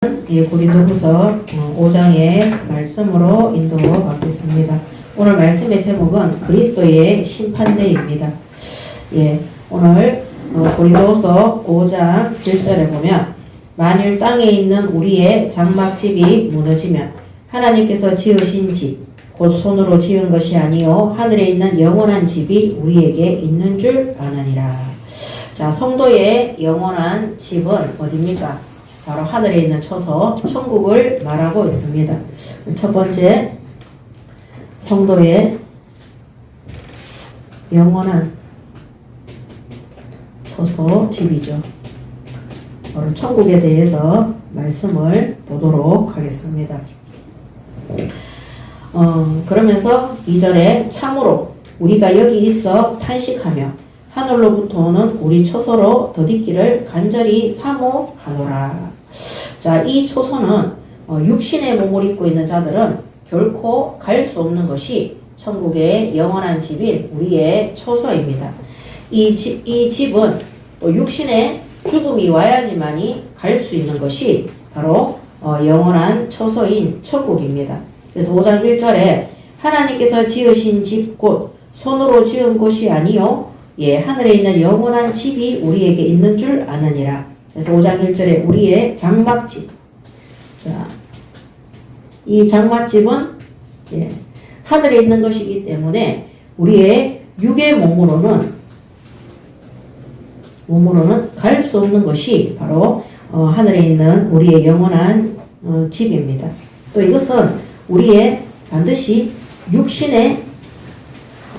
예, 고린도후서 5장의 말씀으로 인도받겠습니다. 오늘 말씀의 제목은 그리스도의 심판대입니다. 예, 오늘 고린도후서 5장 1절에 보면 만일 땅에 있는 우리의 장막집이 무너지면 하나님께서 지으신 집, 곧 손으로 지은 것이 아니요 하늘에 있는 영원한 집이 우리에게 있는 줄 아느니라. 자, 성도의 영원한 집은 어디입니까? 바로 하늘에 있는 처소 천국을 말하고 있습니다. 첫 번째, 성도의 영원한 처소 집이죠. 바로 천국에 대해서 말씀을 보도록 하겠습니다. 그러면서 2절에 참으로 우리가 여기 있어 탄식하며 하늘로부터 오는 우리 처소로 더디기를 간절히 사모하노라. 자, 이 처소는 육신의 몸을 입고 있는 자들은 결코 갈 수 없는 것이 천국의 영원한 집인 우리의 처소입니다. 이 집은 또 육신의 죽음이 와야지만이 갈 수 있는 것이 바로 영원한 처소인 천국입니다. 그래서 5장 1절에 하나님께서 지으신 집 곧 손으로 지은 곳이 아니요 예, 하늘에 있는 영원한 집이 우리에게 있는 줄 아느니라. 그래서 5장 1절에 우리의 장막집. 자, 이 장막집은 예, 하늘에 있는 것이기 때문에 우리의 육의 몸으로는 갈 수 없는 것이 바로 하늘에 있는 우리의 영원한 집입니다. 또 이것은 우리의 반드시 육신의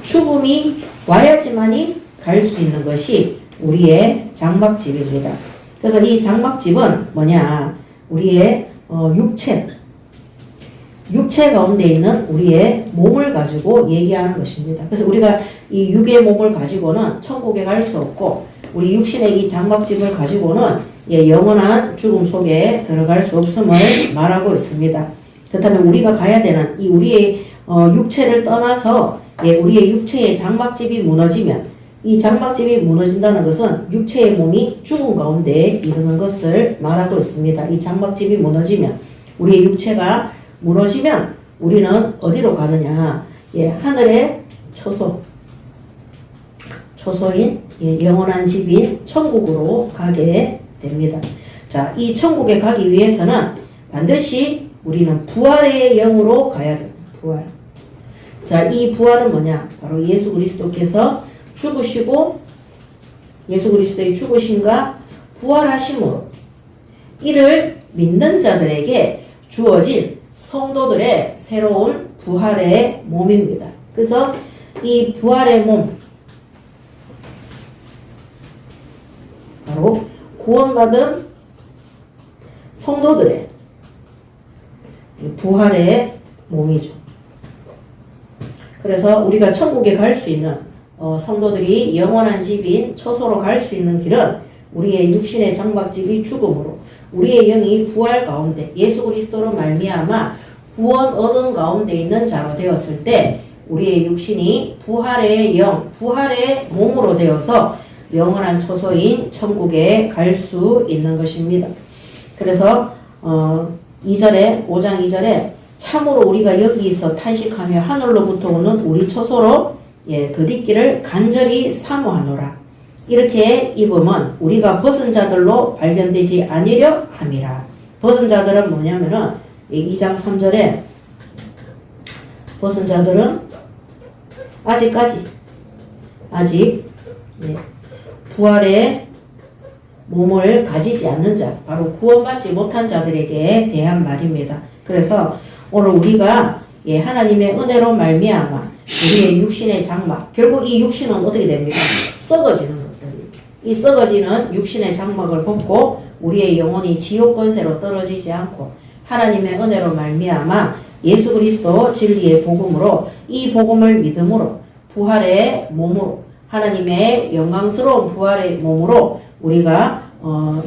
죽음이 와야지만이 갈 수 있는 것이 우리의 장막집입니다. 그래서 이 장막집은 뭐냐? 우리의 육체 가운데 있는 우리의 몸을 가지고 얘기하는 것입니다. 그래서 우리가 이 육의 몸을 가지고는 천국에 갈 수 없고 우리 육신의 이 장막집을 가지고는 영원한 죽음 속에 들어갈 수 없음을 말하고 있습니다. 그렇다면 우리가 가야 되는 이 우리의 육체를 떠나서 우리의 육체의 장막집이 무너지면 이 장막집이 무너진다는 것은 육체의 몸이 죽음 가운데 이르는 것을 말하고 있습니다. 이 장막집이 무너지면 우리의 육체가 무너지면 우리는 어디로 가느냐? 하늘의 처소인 영원한 집인 천국으로 가게 됩니다. 자, 이 천국에 가기 위해서는 반드시 우리는 부활의 영으로 가야 됩니다. 부활. 자, 이 부활은 뭐냐? 바로 예수 그리스도께서 죽으시고 예수 그리스도의 죽으심과 부활하심으로 이를 믿는 자들에게 주어진 성도들의 새로운 부활의 몸입니다. 그래서 이 부활의 몸, 바로 구원받은 성도들의 부활의 몸이죠. 그래서 우리가 천국에 갈 수 있는 성도들이 영원한 집인 처소로 갈 수 있는 길은 우리의 육신의 장막집이 죽음으로 우리의 영이 부활 가운데 예수 그리스도로 말미암아 구원 얻은 가운데 있는 자로 되었을 때 우리의 육신이 부활의 영, 부활의 몸으로 되어서 영원한 처소인 천국에 갈 수 있는 것입니다. 그래서 5장 2절에 참으로 우리가 여기 있어 탄식하며 하늘로부터 오는 우리 처소로 더디기를 간절히 사모하노라. 이렇게 입으면 우리가 벗은 자들로 발견되지 아니려 함이라. 벗은 자들은 뭐냐면은 2장 3절에 벗은 자들은 아직 부활의 몸을 가지지 않는 자, 바로 구원받지 못한 자들에게 대한 말입니다. 그래서 오늘 우리가 하나님의 은혜로 말미암아 우리의 육신의 장막, 결국 이 육신은 어떻게 됩니까? 썩어지는 것들이. 이 썩어지는 육신의 장막을 벗고 우리의 영혼이 지옥 권세로 떨어지지 않고 하나님의 은혜로 말미암아 예수 그리스도 진리의 복음으로 이 복음을 믿음으로 부활의 몸으로 하나님의 영광스러운 부활의 몸으로 우리가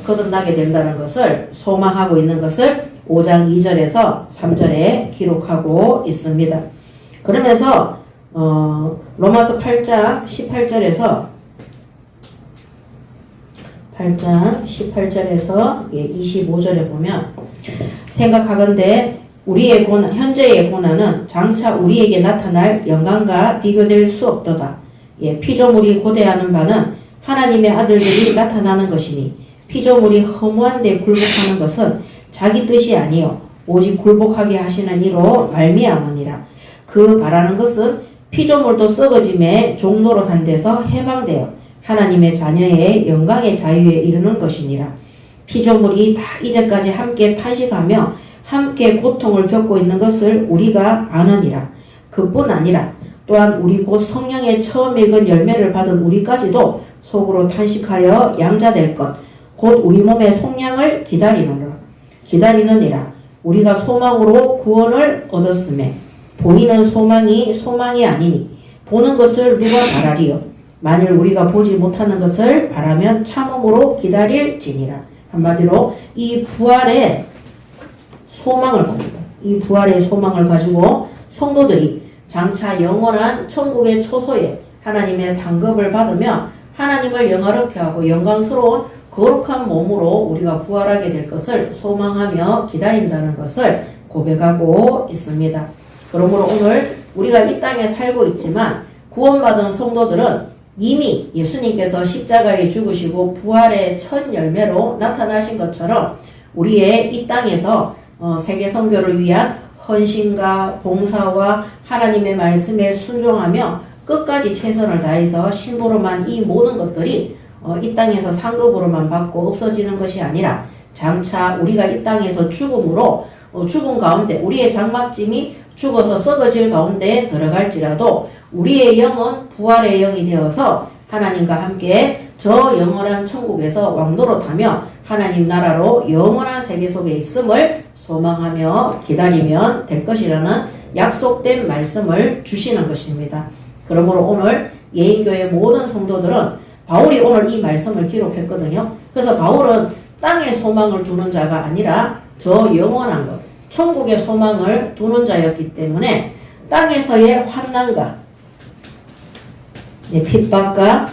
거듭나게 된다는 것을 소망하고 있는 것을 5장 2절에서 3절에 기록하고 있습니다. 그러면서 로마서 8장 18절에서 25절에 보면 생각하건대 우리의 고난, 현재의 고난은 장차 우리에게 나타날 영광과 비교될 수 없도다. 예, 피조물이 고대하는 바는 하나님의 아들들이 나타나는 것이니 피조물이 허무한 데 굴복하는 것은 자기 뜻이 아니요 오직 굴복하게 하시는 이로 말미암으니라. 그 바라는 것은 피조물도 썩어짐에 종노릇한 데서 해방되어 하나님의 자녀의 영광의 자유에 이르는 것이니라. 피조물이 다 이제까지 함께 탄식하며 함께 고통을 겪고 있는 것을 우리가 아느니라. 그뿐 아니라 또한 우리 곧 성령의 처음 읽은 열매를 받은 우리까지도 속으로 탄식하여 양자될 것 곧 우리 몸의 속량을 기다리느니라. 우리가 소망으로 구원을 얻었음에 보이는 소망이 소망이 아니니 보는 것을 누가 바라리요. 만일 우리가 보지 못하는 것을 바라면 참음으로 기다릴지니라. 한마디로 이 부활의 소망을 봅니다. 이 부활의 소망을 가지고 성도들이 장차 영원한 천국의 초소에 하나님의 상급을 받으며 하나님을 영화롭게 하고 영광스러운 거룩한 몸으로 우리가 부활하게 될 것을 소망하며 기다린다는 것을 고백하고 있습니다. 그러므로 오늘 우리가 이 땅에 살고 있지만 구원받은 성도들은 이미 예수님께서 십자가에 죽으시고 부활의 첫 열매로 나타나신 것처럼 우리의 이 땅에서 세계 선교를 위한 헌신과 봉사와 하나님의 말씀에 순종하며 끝까지 최선을 다해서 심부름한 이 모든 것들이 이 땅에서 상급으로만 받고 없어지는 것이 아니라 장차 우리가 이 땅에서 죽음으로 죽음 가운데 우리의 장막짐이 죽어서 썩어질 가운데 들어갈지라도 우리의 영은 부활의 영이 되어서 하나님과 함께 저 영원한 천국에서 왕노릇하며 하나님 나라로 영원한 세계 속에 있음을 소망하며 기다리면 될 것이라는 약속된 말씀을 주시는 것입니다. 그러므로 오늘 예인교회 모든 성도들은 바울이 오늘 이 말씀을 기록했거든요. 그래서 바울은 땅에 소망을 두는 자가 아니라 저 영원한 것, 천국의 소망을 두는 자였기 때문에 땅에서의 환난과 핍박과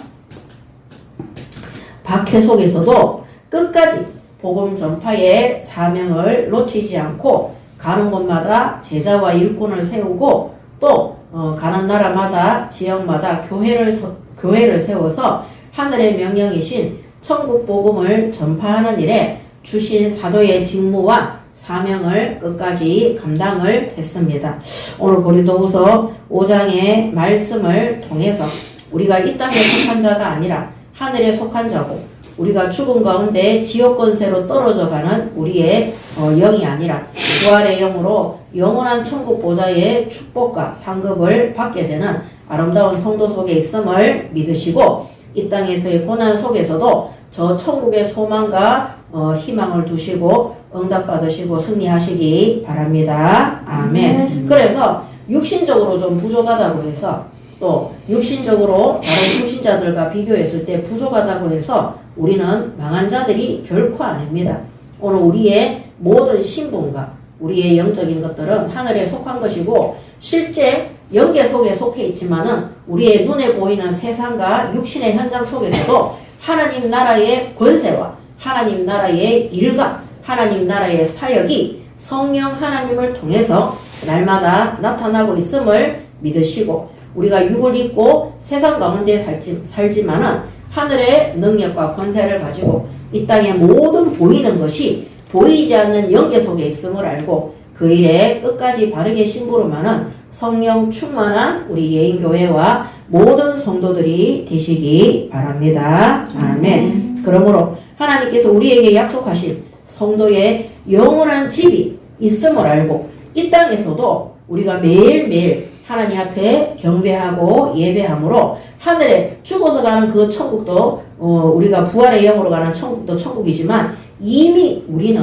박해 속에서도 끝까지 복음 전파의 사명을 놓치지 않고 가는 곳마다 제자와 일꾼을 세우고 또 가는 나라마다 지역마다 교회를 세워서 하늘의 명령이신 천국 복음을 전파하는 일에 주신 사도의 직무와 사명을 끝까지 감당을 했습니다. 오늘 고린도후서 5장의 말씀을 통해서 우리가 이 땅에 속한 자가 아니라 하늘에 속한 자고 우리가 죽음 가운데 지옥 권세로 떨어져 가는 우리의 영이 아니라 부활의 영으로 영원한 천국 보좌의 축복과 상급을 받게 되는 아름다운 성도 속에 있음을 믿으시고 이 땅에서의 고난 속에서도 저 천국의 소망과 희망을 두시고 응답받으시고 승리하시기 바랍니다. 아멘. 그래서 육신적으로 좀 부족하다고 해서 또 육신적으로 다른 불신자들과 비교했을 때 부족하다고 해서 우리는 망한 자들이 결코 아닙니다. 오늘 우리의 모든 신분과 우리의 영적인 것들은 하늘에 속한 것이고 실제 영계 속에 속해 있지만은 우리의 눈에 보이는 세상과 육신의 현장 속에서도 하나님 나라의 권세와 하나님 나라의 일과 하나님 나라의 사역이 성령 하나님을 통해서 날마다 나타나고 있음을 믿으시고 우리가 육을 입고 세상 가운데 살지만은 하늘의 능력과 권세를 가지고 이 땅의 모든 보이는 것이 보이지 않는 영계 속에 있음을 알고 그 일에 끝까지 바르게 심부름하는 성령 충만한 우리 예인교회와 모든 성도들이 되시기 바랍니다. 아멘. 그러므로 하나님께서 우리에게 약속하신 성도의 영원한 집이 있음을 알고 이 땅에서도 우리가 매일매일 하나님 앞에 경배하고 예배함으로 하늘에 죽어서 가는 그 천국도 우리가 부활의 영으로 가는 천국도 천국이지만 이미 우리는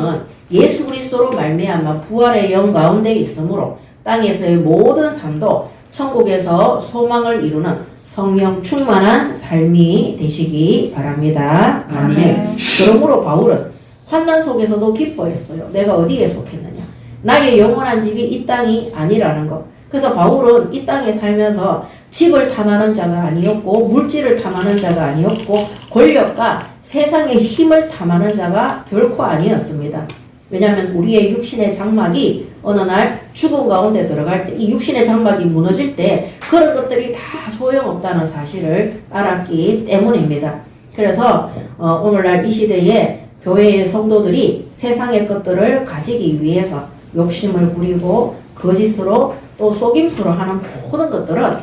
예수 그리스도로 말미암아 부활의 영 가운데 있으므로 땅에서의 모든 삶도 천국에서 소망을 이루는 성령 충만한 삶이 되시기 바랍니다. 아멘. 그러므로 바울은 환난 속에서도 기뻐했어요. 내가 어디에 속했느냐. 나의 영원한 집이 이 땅이 아니라는 것. 그래서 바울은 이 땅에 살면서 집을 탐하는 자가 아니었고 물질을 탐하는 자가 아니었고 권력과 세상의 힘을 탐하는 자가 결코 아니었습니다. 왜냐하면 우리의 육신의 장막이 어느 날 죽음 가운데 들어갈 때 이 육신의 장막이 무너질 때 그런 것들이 다 소용없다는 사실을 알았기 때문입니다. 그래서 오늘날 이 시대에 교회의 성도들이 세상의 것들을 가지기 위해서 욕심을 부리고 거짓으로 또 속임수로 하는 모든 것들은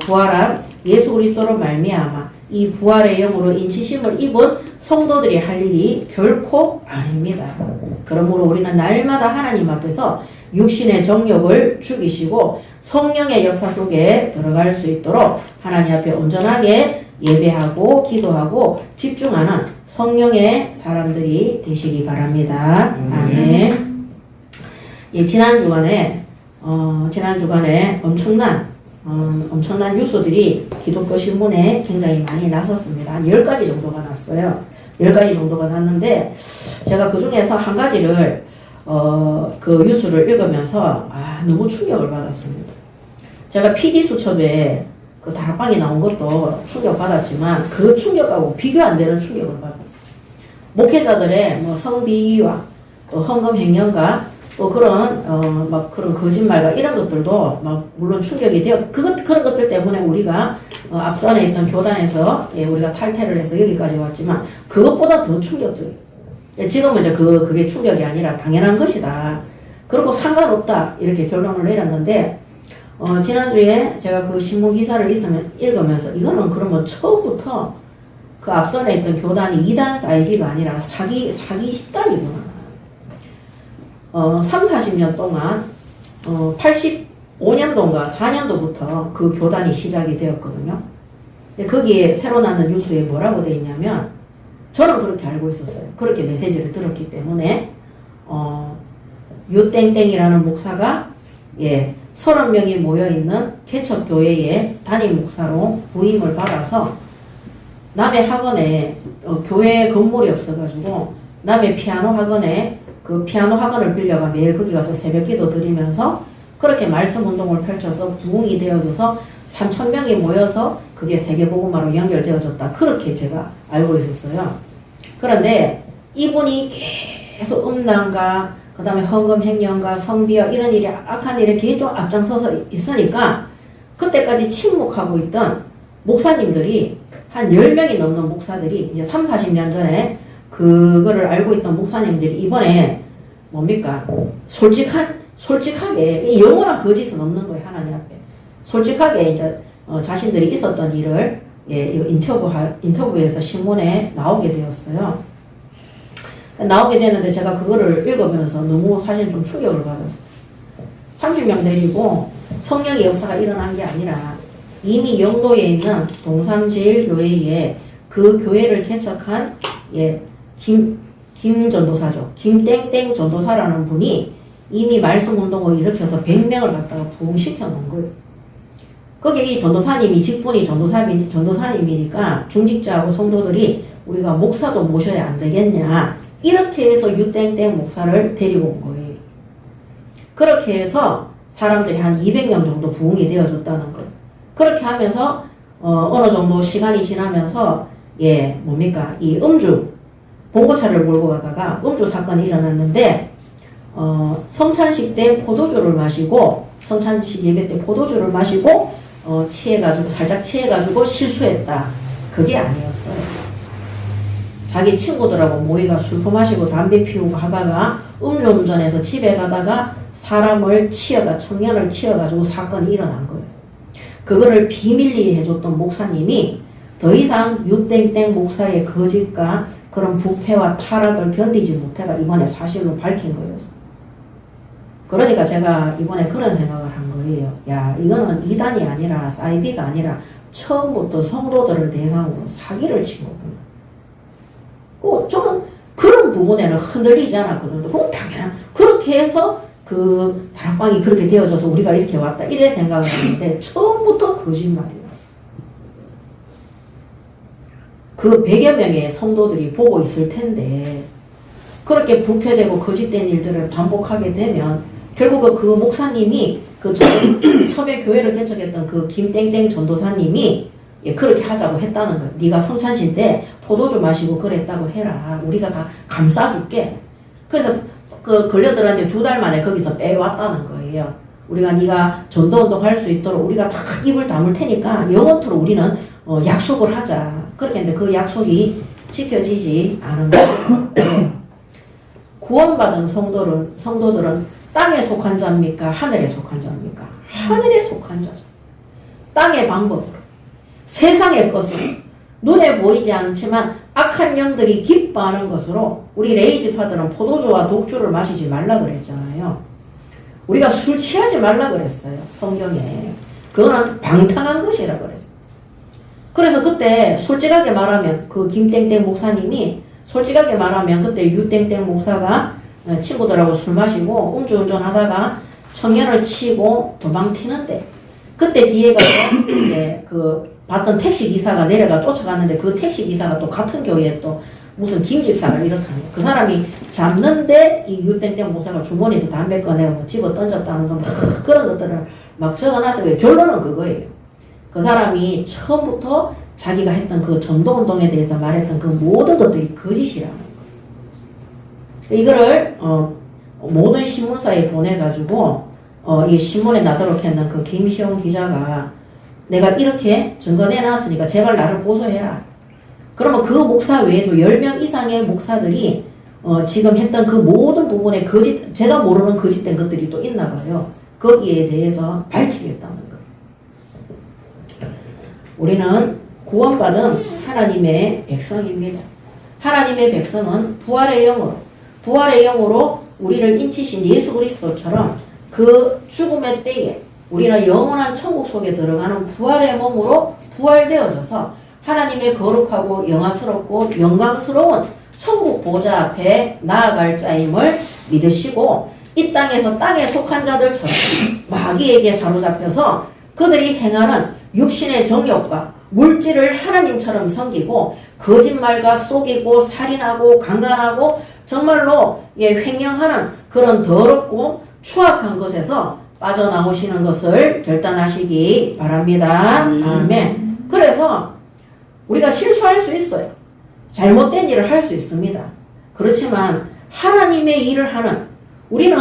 부활한 예수 그리스도로 말미암아 이 부활의 영으로 인치심을 입은 성도들이 할 일이 결코 아닙니다. 그러므로 우리는 날마다 하나님 앞에서 육신의 정욕을 죽이시고 성령의 역사 속에 들어갈 수 있도록 하나님 앞에 온전하게 예배하고 기도하고 집중하는 성령의 사람들이 되시기 바랍니다. 아멘. 예, 지난 주간에 엄청난 뉴스들이 기독교 신문에 굉장히 많이 났었습니다. 한 10가지 정도가 났어요. 10가지 정도가 났는데, 제가 그 중에서 한 가지를, 그 뉴스를 읽으면서, 너무 충격을 받았습니다. 제가 PD수첩에 그 다락방이 나온 것도 충격받았지만, 그 충격하고 비교 안 되는 충격을 받았어요. 목회자들의 뭐 성비위와 또 헌금 횡령과 또 그런 막 그런 거짓말과 이런 것들도 막 물론 충격이 되어 그런 것들 때문에 우리가 앞선에 있던 교단에서 우리가 탈퇴를 해서 여기까지 왔지만 그것보다 더 충격적이었어요. 지금은 이제 그게 충격이 아니라 당연한 것이다. 그리고 상관없다 이렇게 결론을 내렸는데 지난주에 제가 그 신문 기사를 읽으면서 이거는 그러면 처음부터 그 앞선에 있던 교단이 2단 사이비가 아니라 사기 집단이구나. 40년 동안 85년도인가 4년도부터 그 교단이 시작이 되었거든요. 근데 거기에 새로 나는 뉴스에 뭐라고 되어 있냐면 저는 그렇게 알고 있었어요. 그렇게 메시지를 들었기 때문에 유땡땡이라는 목사가 30명이 모여있는 개척교회의 담임 목사로 부임을 받아서 남의 학원에 교회 건물이 없어가지고 남의 피아노 학원에 그 피아노 학원을 빌려가 매일 거기 가서 새벽 기도 드리면서 그렇게 말씀 운동을 펼쳐서 부흥이 되어져서 3,000명이 모여서 그게 세계복음화로 연결되어졌다. 그렇게 제가 알고 있었어요. 그런데 이분이 계속 음란과 그 다음에 헌금 횡령과 성비와 이런 일이 악한 일에 계속 앞장서서 있으니까 그때까지 침묵하고 있던 목사님들이 한 10명이 넘는 목사들이 이제 40년 전에 그거를 알고 있던 목사님들이 이번에 뭡니까? 솔직하게 이 영원한 거짓은 없는 거예요. 하나님 앞에. 솔직하게 이제 자신들이 있었던 일을 이거 인터뷰에서 신문에 나오게 되었어요. 나오게 되는데 제가 그거를 읽으면서 너무 사실 좀 충격을 받았어요. 30명 데리고 성령의 역사가 일어난 게 아니라 이미 영도에 있는 동삼제일교회에 그 교회를 개척한 김 전도사죠. 김땡땡 전도사라는 분이 이미 말씀 운동을 일으켜서 100명을 갖다가 부흥시켜 놓은 거예요. 거기에 이 전도사님이 직분이 전도사님이니까 중직자하고 성도들이 우리가 목사도 모셔야 안 되겠냐. 이렇게 해서 유땡땡 목사를 데리고 온 거예요. 그렇게 해서 사람들이 한 200명 정도 부흥이 되어졌다는 거예요. 그렇게 하면서 어느 정도 시간이 지나면서 이 음주 봉고차를 몰고 가다가 음주 사건이 일어났는데 성찬식 때 포도주를 마시고 성찬식 예배 때 포도주를 마시고 살짝 취해가지고 실수했다. 그게 아니었어요. 자기 친구들하고 모이가 술 마시고 담배 피우고 하다가 음주운전해서 집에 가다가 사람을 청년을 치여가지고 사건이 일어난 거예요. 그거를 비밀리에 해줬던 목사님이 더 이상 유땡땡 목사의 거짓과 그런 부패와 타락을 견디지 못해가 이번에 사실로 밝힌 거였어요. 그러니까 제가 이번에 그런 생각을 한 거예요. 야, 이거는 이단이 아니라 사이비가 아니라 처음부터 성도들을 대상으로 사기를 친 거구나. 저는 그런 부분에는 흔들리지 않았거든요. 그건 당연한. 그렇게 해서 그 다락방이 그렇게 되어져서 우리가 이렇게 왔다. 이래 생각을 했는데 처음부터 거짓말이에요. 그 100여 명의 성도들이 보고 있을 텐데 그렇게 부패되고 거짓된 일들을 반복하게 되면 결국 그 목사님이 처음에 교회를 개척했던 그 김땡땡 전도사님이 그렇게 하자고 했다는 거예요. 네가 성찬신 때 포도주 마시고 그랬다고 해라. 우리가 다 감싸줄게. 그래서 걸려들었는데 2달 만에 거기서 빼왔다는 거예요. 우리가 네가 전도운동 할 수 있도록 우리가 다 입을 다물 테니까 영원토록 우리는 약속을 하자. 그렇게 했는데 그 약속이 지켜지지 않은 거예요. 구원받은 성도들은 땅에 속한 자입니까? 하늘에 속한 자입니까? 하늘에 속한 자죠. 땅의 방법으로, 세상의 것으로, 눈에 보이지 않지만 악한 영들이 기뻐하는 것으로. 우리 레이지파들은 포도주와 독주를 마시지 말라 그랬잖아요. 우리가 술 취하지 말라 그랬어요. 성경에. 그거는 방탕한 것이라 그랬어요. 그래서 그때 솔직하게 말하면 그 김땡땡 목사님이 솔직하게 말하면 그때 유땡땡 목사가 친구들하고 술 마시고 음주운전 하다가 청년을 치고 도망 튀는데 그때 뒤에 가서 그 봤던 택시기사가 내려가 쫓아갔는데 그 택시기사가 또 같은 교회에 또 무슨 김집사가 이렇다는 거예요. 그 사람이 잡는데 이 유땡땡 목사가 주머니에서 담배 꺼내고 뭐 집어 던졌다는 건 그런 것들을 막 적어놨어요. 결론은 그거예요. 그 사람이 처음부터 자기가 했던 그 전도운동에 대해서 말했던 그 모든 것들이 거짓이라는 거예요. 이거를 모든 신문사에 보내가지고 이 신문에 나도록 했는 그 김시영 기자가 내가 이렇게 증거내놨으니까 제발 나를 고소해라. 그러면 그 목사 외에도 10명 이상의 목사들이 지금 했던 그 모든 부분에 제가 모르는 거짓된 것들이 또 있나 봐요. 거기에 대해서 밝히겠다는 거예요. 우리는 구원받은 하나님의 백성입니다. 하나님의 백성은 부활의 영으로 우리를 인치신 예수 그리스도처럼 그 죽음의 때에 우리는 영원한 천국 속에 들어가는 부활의 몸으로 부활되어져서 하나님의 거룩하고 영화스럽고 영광스러운 천국 보좌 앞에 나아갈 자임을 믿으시고 이 땅에서 땅에 속한 자들처럼 마귀에게 사로잡혀서 그들이 행하는 육신의 정욕과 물질을 하나님처럼 섬기고 거짓말과 속이고 살인하고 강간하고 정말로 횡령하는 그런 더럽고 추악한 것에서 빠져나오시는 것을 결단하시기 바랍니다. 아멘. 그래서 우리가 실수할 수 있어요. 잘못된 일을 할 수 있습니다. 그렇지만 하나님의 일을 하는 우리는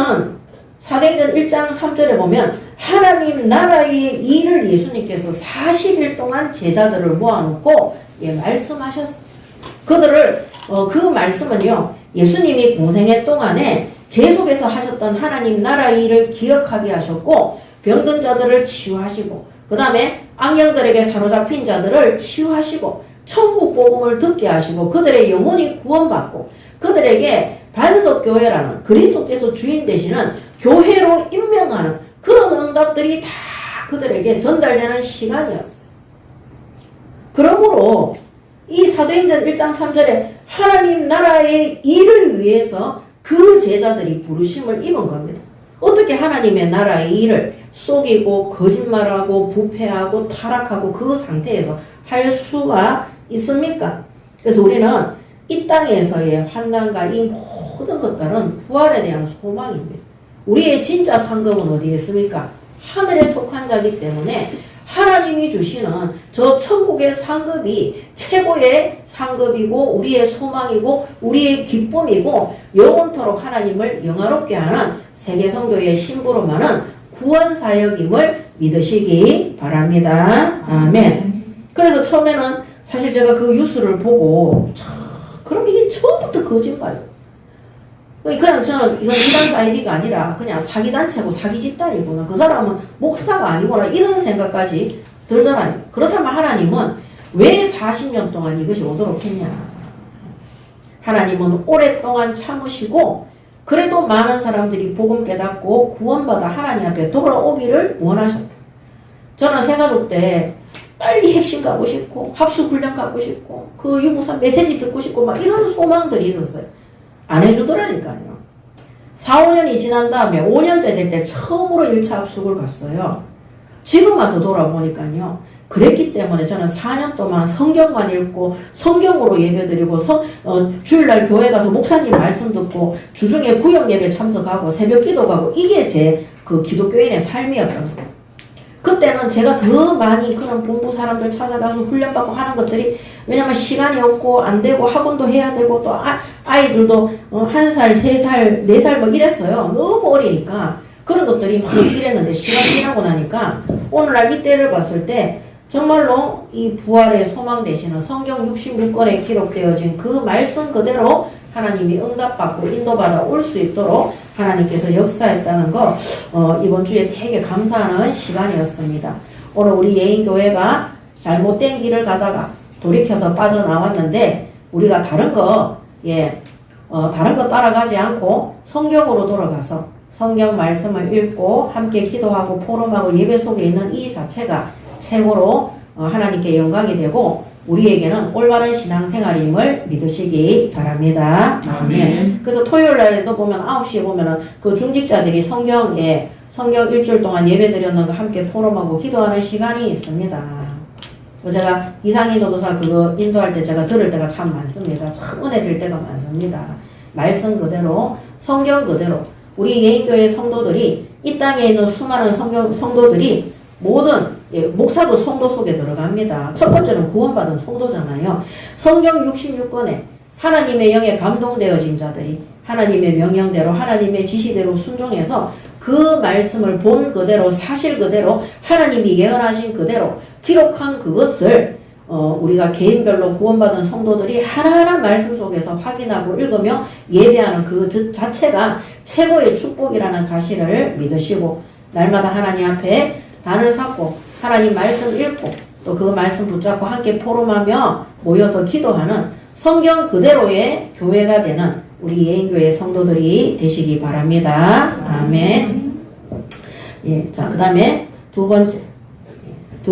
사도행전 1장 3절에 보면 하나님 나라의 일을 예수님께서 40일 동안 제자들을 모아놓고 말씀하셨어요. 그들을 그 말씀은요 예수님이 공생애 동안에 계속해서 하셨던 하나님 나라의 일을 기억하게 하셨고 병든 자들을 치유하시고 그 다음에 악령들에게 사로잡힌 자들을 치유하시고 천국 복음을 듣게 하시고 그들의 영혼이 구원받고 그들에게 반석교회라는 그리스도께서 주인 되시는 교회로 임명하는 그런 응답들이 다 그들에게 전달되는 시간이었어요. 그러므로 이 사도행전 1장 3절에 하나님 나라의 일을 위해서 그 제자들이 부르심을 입은 겁니다. 어떻게 하나님의 나라의 일을 속이고 거짓말하고 부패하고 타락하고 그 상태에서 할 수가 있습니까? 그래서 우리는 이 땅에서의 환난과 이 모든 것들은 부활에 대한 소망입니다. 우리의 진짜 상급은 어디에 있습니까? 하늘에 속한 자이기 때문에 하나님이 주시는 저 천국의 상급이 최고의 상급이고 우리의 소망이고 우리의 기쁨이고 영원토록 하나님을 영화롭게 하는 세계성교의 신부로만은 구원사역임을 믿으시기 바랍니다. 아멘. 그래서 처음에는 사실 제가 그 뉴스를 보고 그럼 이게 처음부터 거짓말이에요. 그냥 저는 이건 이단 사이비가 아니라 그냥 사기단체고 사기집단이구나. 그 사람은 목사가 아니구나. 이런 생각까지 들더라니요. 그렇다면 하나님은 왜 40년 동안 이것이 오도록 했냐. 하나님은 오랫동안 참으시고 그래도 많은 사람들이 복음 깨닫고 구원받아 하나님 앞에 돌아오기를 원하셨다. 저는 새가족 때 빨리 핵심 가고 싶고 합숙훈련 가고 싶고 그 유무사 메시지 듣고 싶고 막 이런 소망들이 있었어요. 안 해주더라니까요. 4, 5년이 지난 다음에 5년째 될 때 처음으로 1차 합숙을 갔어요. 지금 와서 돌아보니까요. 그랬기 때문에 저는 4년 동안 성경만 읽고 성경으로 예배드리고 주일날 교회 가서 목사님 말씀 듣고 주중에 구역 예배 참석하고 새벽 기도 가고 이게 제 그 기독교인의 삶이었던 거예요. 그때는 제가 더 많이 그런 본부 사람들 찾아가서 훈련받고 하는 것들이 왜냐면 시간이 없고 안 되고 학원도 해야 되고 또 아이들도 1살, 3살, 4살 뭐 이랬어요. 너무 어리니까. 그런 것들이 막 이랬는데 시간 지나고 나니까 오늘날 이때를 봤을 때 정말로 이 부활의 소망 되시는 성경 66권에 기록되어진 그 말씀 그대로 하나님이 응답받고 인도받아 올 수 있도록 하나님께서 역사했다는 거 이번 주에 되게 감사하는 시간이었습니다. 오늘 우리 예인교회가 잘못된 길을 가다가 돌이켜서 빠져나왔는데 우리가 다른 거 따라가지 않고 성경으로 돌아가서 성경 말씀을 읽고 함께 기도하고 포럼하고 예배 속에 있는 이 자체가 최고로 하나님께 영광이 되고 우리에게는 올바른 신앙생활임을 믿으시기 바랍니다. 아멘. 그래서 토요일 날에도 보면 9시에 보면은 그 중직자들이 성경 일주일 동안 예배 드렸는 거 함께 포럼하고 기도하는 시간이 있습니다. 제가 이상인도도사 그거 인도할 때 제가 들을 때가 참 많습니다. 참 은혜 될 때가 많습니다. 말씀 그대로 성경 그대로 우리 예인교회 성도들이 이 땅에 있는 수많은 성도들이 모든 목사도 성도 속에 들어갑니다. 첫 번째는 구원받은 성도잖아요. 성경 66권에 하나님의 영에 감동되어진 자들이 하나님의 명령대로 하나님의 지시대로 순종해서 그 말씀을 본 그대로 사실 그대로 하나님이 예언하신 그대로 기록한 그것을 우리가 개인별로 구원받은 성도들이 하나하나 말씀 속에서 확인하고 읽으며 예배하는 그 자체가 최고의 축복이라는 사실을 믿으시고 날마다 하나님 앞에 단을 쌓고 하나님 말씀 읽고 또 그 말씀 붙잡고 함께 포럼하며 모여서 기도하는 성경 그대로의 교회가 되는 우리 예인교회 성도들이 되시기 바랍니다. 아멘. 자, 그 다음에 두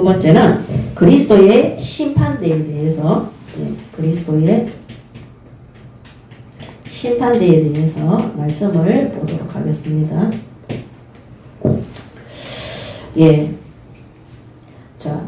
번째는 그리스도의 심판대에 대해서 그리스도의 심판대에 대해서 말씀을 보도록 하겠습니다. 자,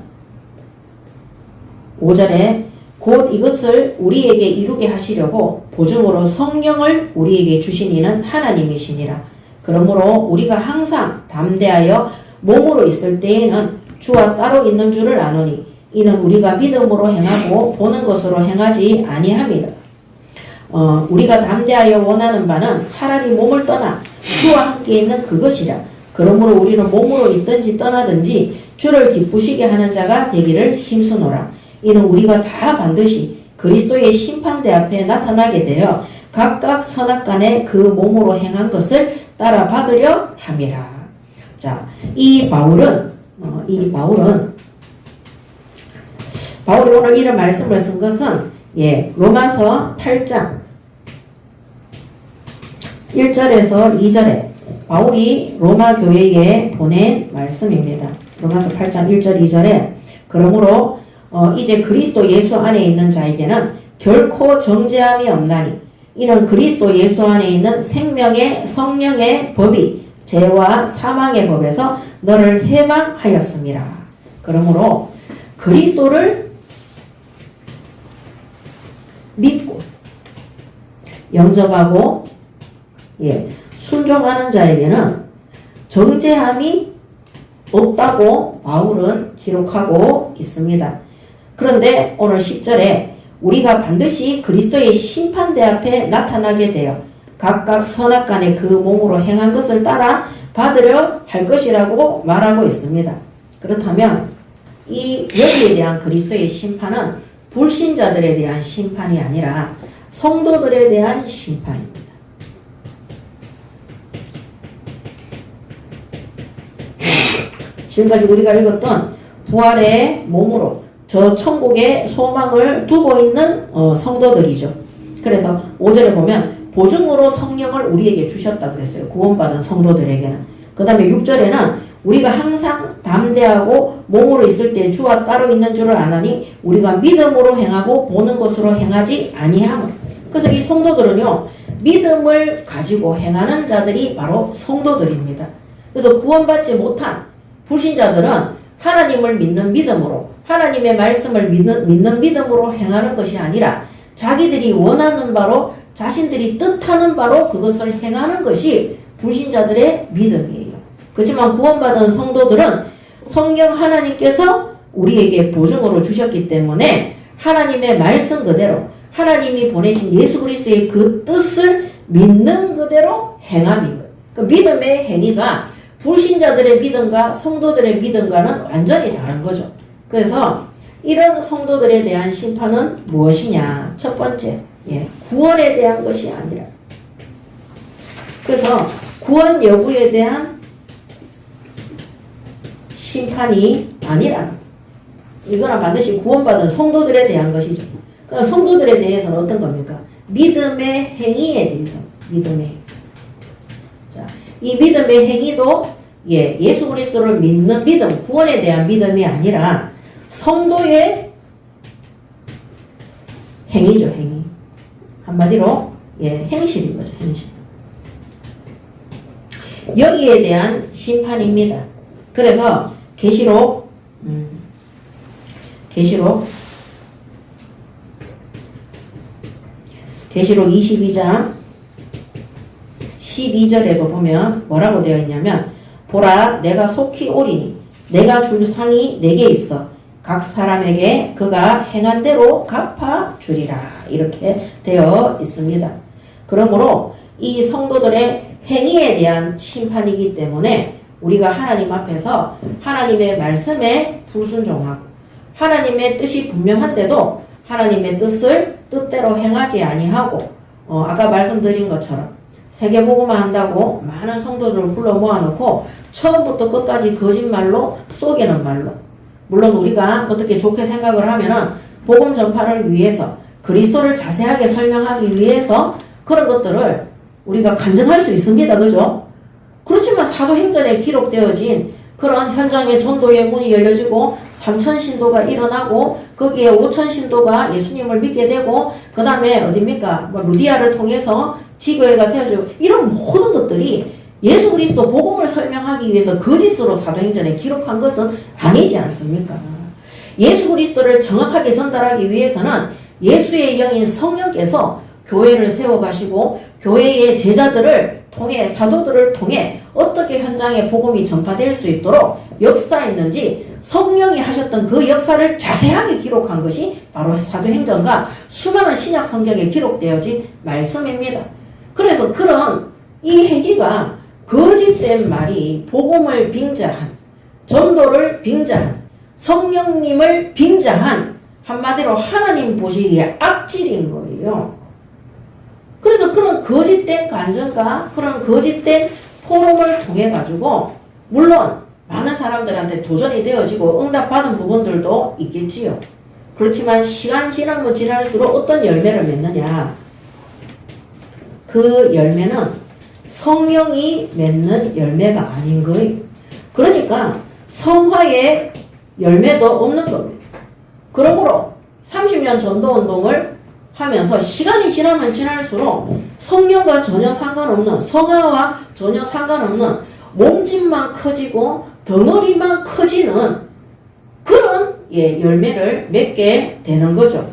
5절에 곧 이것을 우리에게 이루게 하시려고 보증으로 성령을 우리에게 주신 이는 하나님이시니라. 그러므로 우리가 항상 담대하여 몸으로 있을 때에는 주와 따로 있는 줄을 아노니 이는 우리가 믿음으로 행하고 보는 것으로 행하지 아니함이라. 우리가 담대하여 원하는 바는 차라리 몸을 떠나 주와 함께 있는 그것이라. 그러므로 우리는 몸으로 있든지 떠나든지 주를 기쁘시게 하는 자가 되기를 힘쓰노라. 이는 우리가 다 반드시 그리스도의 심판대 앞에 나타나게 되어 각각 선악간에 그 몸으로 행한 것을 따라 받으려 함이라. 자, 바울이 오늘 이런 말씀을 쓴 것은 로마서 8장 1절에서 2절에 바울이 로마 교회에 보낸 말씀입니다. 로마서 8장 1절 2절에 그러므로 이제 그리스도 예수 안에 있는 자에게는 결코 정죄함이 없나니 이는 그리스도 예수 안에 있는 생명의 성령의 법이 죄와 사망의 법에서 너를 해방하였습니다. 그러므로 그리스도를 믿고 영접하고 순종하는 자에게는 정죄함이 없다고 바울은 기록하고 있습니다. 그런데 오늘 10절에 우리가 반드시 그리스도의 심판대 앞에 나타나게 되어 각각 선악간에 그 몸으로 행한 것을 따라 받으려 할 것이라고 말하고 있습니다. 그렇다면 여기에 대한 그리스도의 심판은 불신자들에 대한 심판이 아니라 성도들에 대한 심판입니다. 지금까지 우리가 읽었던 부활의 몸으로 저 천국의 소망을 두고 있는 성도들이죠. 그래서 5절에 보면 보증으로 성령을 우리에게 주셨다 그랬어요. 구원받은 성도들에게는. 그 다음에 6절에는 우리가 항상 담대하고 몸으로 있을 때 주와 따로 있는 줄을 아나니 우리가 믿음으로 행하고 보는 것으로 행하지 아니함을. 그래서 이 성도들은요, 믿음을 가지고 행하는 자들이 바로 성도들입니다. 그래서 구원받지 못한 불신자들은 하나님을 믿는 믿음으로, 하나님의 말씀을 믿는 믿음으로 행하는 것이 아니라 자기들이 원하는 바로, 자신들이 뜻하는 바로 그것을 행하는 것이 불신자들의 믿음이에요. 그렇지만 구원받은 성도들은 성령 하나님께서 우리에게 보증으로 주셨기 때문에 하나님의 말씀 그대로, 하나님이 보내신 예수 그리스도의 그 뜻을 믿는 그대로 행함인 거예요. 그 믿음의 행위가 불신자들의 믿음과 성도들의 믿음과는 완전히 다른 거죠. 그래서 이런 성도들에 대한 심판은 무엇이냐? 첫 번째, 구원에 대한 것이 아니라. 그래서 구원 여부에 대한 심판이 아니라, 이거는 반드시 구원받은 성도들에 대한 것이죠. 그러니까 성도들에 대해서는 어떤 겁니까? 믿음의 행위에 대해서, 믿음의 행위. 자, 이 믿음의 행위도 예수 그리스도를 믿는 믿음, 구원에 대한 믿음이 아니라 성도의 행위죠, 행위. 한마디로 행실인 거죠, 행실. 여기에 대한 심판입니다. 그래서 계시록 22장 12절에도 보면 뭐라고 되어 있냐면, 보라 내가 속히 오리니 내가 줄 상이 내게 있어 각 사람에게 그가 행한 대로 갚아 주리라, 이렇게 되어 있습니다. 그러므로 이 성도들의 행위에 대한 심판이기 때문에 우리가 하나님 앞에서 하나님의 말씀에 불순종하고 하나님의 뜻이 분명한데도 하나님의 뜻을 뜻대로 행하지 아니하고 아까 말씀드린 것처럼 세계복음화 한다고 많은 성도들을 불러 모아놓고 처음부터 끝까지 거짓말로 속이는 말로, 물론 우리가 어떻게 좋게 생각을 하면은 복음 전파를 위해서 그리스도를 자세하게 설명하기 위해서 그런 것들을 우리가 간증할 수 있습니다. 그죠? 그렇지만 사도행전에 기록되어진 그런 현장의 전도의 문이 열려지고 3천 신도가 일어나고 거기에 5천 신도가 예수님을 믿게 되고 그 다음에 어딥니까? 루디아를 통해서 지교회가 세워지고 이런 모든 것들이 예수 그리스도 복음을 설명하기 위해서 거짓으로 사도행전에 기록한 것은 아니지 않습니까? 예수 그리스도를 정확하게 전달하기 위해서는 예수의 영인 성령께서 교회를 세워가시고 교회의 제자들을 통해 사도들을 통해 어떻게 현장에 복음이 전파될 수 있도록 역사했는지 성령이 하셨던 그 역사를 자세하게 기록한 것이 바로 사도행전과 수많은 신약 성경에 기록되어진 말씀입니다. 그래서 그런 이 행위가 거짓된 말이 복음을 빙자한, 전도를 빙자한, 성령님을 빙자한, 한마디로 하나님 보시기에 악질인 거예요. 그래서 그런 거짓된 간증과 그런 거짓된 포럼을 통해 가지고 물론 많은 사람들한테 도전이 되어지고 응답받은 부분들도 있겠지요. 그렇지만 시간 지나면 지날수록 어떤 열매를 맺느냐, 그 열매는 성령이 맺는 열매가 아닌 거예요. 그러니까 성화의 열매도 없는 겁니다. 그러므로 30년 전도운동을 하면서 시간이 지나면 지날수록 성령과 전혀 상관없는, 성화와 전혀 상관없는 몸집만 커지고 덩어리만 커지는 그런 열매를 맺게 되는 거죠.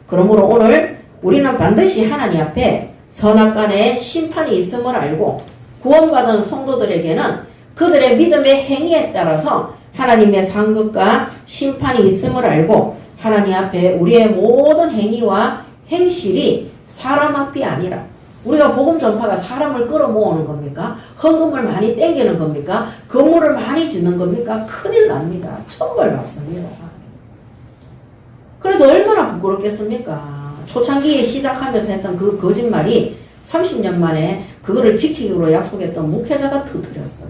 그러므로 오늘 우리는 반드시 하나님 앞에 선악간의 심판이 있음을 알고 구원받은 성도들에게는 그들의 믿음의 행위에 따라서 하나님의 상급과 심판이 있음을 알고 하나님 앞에 우리의 모든 행위와 행실이 사람 앞이 아니라, 우리가 복음 전파가 사람을 끌어모으는 겁니까? 헌금을 많이 땡기는 겁니까? 건물을 많이 짓는 겁니까? 큰일 납니다. 천벌 받습니다. 그래서 얼마나 부끄럽겠습니까? 초창기에 시작하면서 했던 그 거짓말이 30년 만에 그거를 지키기로 약속했던 목회자가 터뜨렸어요.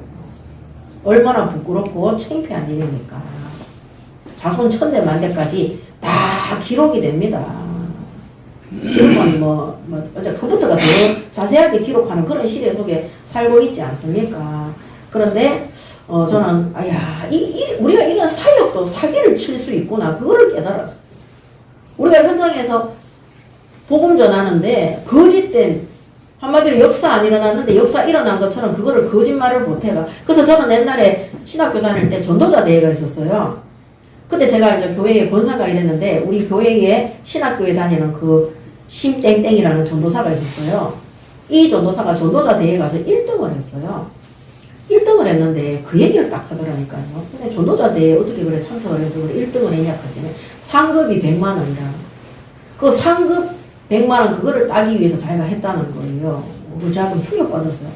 얼마나 부끄럽고 창피한 일입니까? 자손 천대 만대까지 다 기록이 됩니다. 지금은 어제 컴퓨터가 더 자세하게 기록하는 그런 시대 속에 살고 있지 않습니까? 그런데 저는 우리가 이런 사역도 사기를 칠 수 있구나, 그거를 깨달았어요. 우리가 현장에서 복음 전하는데 거짓된, 한마디로 역사 안 일어났는데 역사 일어난 것처럼 그거를 거짓말을 못해가. 그래서 저는 옛날에 신학교 다닐 때 전도자 대회가 있었어요. 그때 제가 이제 교회에 권사가 이랬는데 우리 교회에 신학교에 다니는 그 심땡땡이라는 전도사가 있었어요. 이 전도사가 전도자 대회에 가서 1등을 했어요. 1등을 했는데 그 얘기를 딱 하더라니까요. 근데 전도자 대회에 어떻게 그래 참석을 해서 그래 1등을 했냐 했더니 상급이 100만 원이라. 그 상급 100만 원 그거를 따기 위해서 자기가 했다는 거예요. 제가 좀 충격받았어요.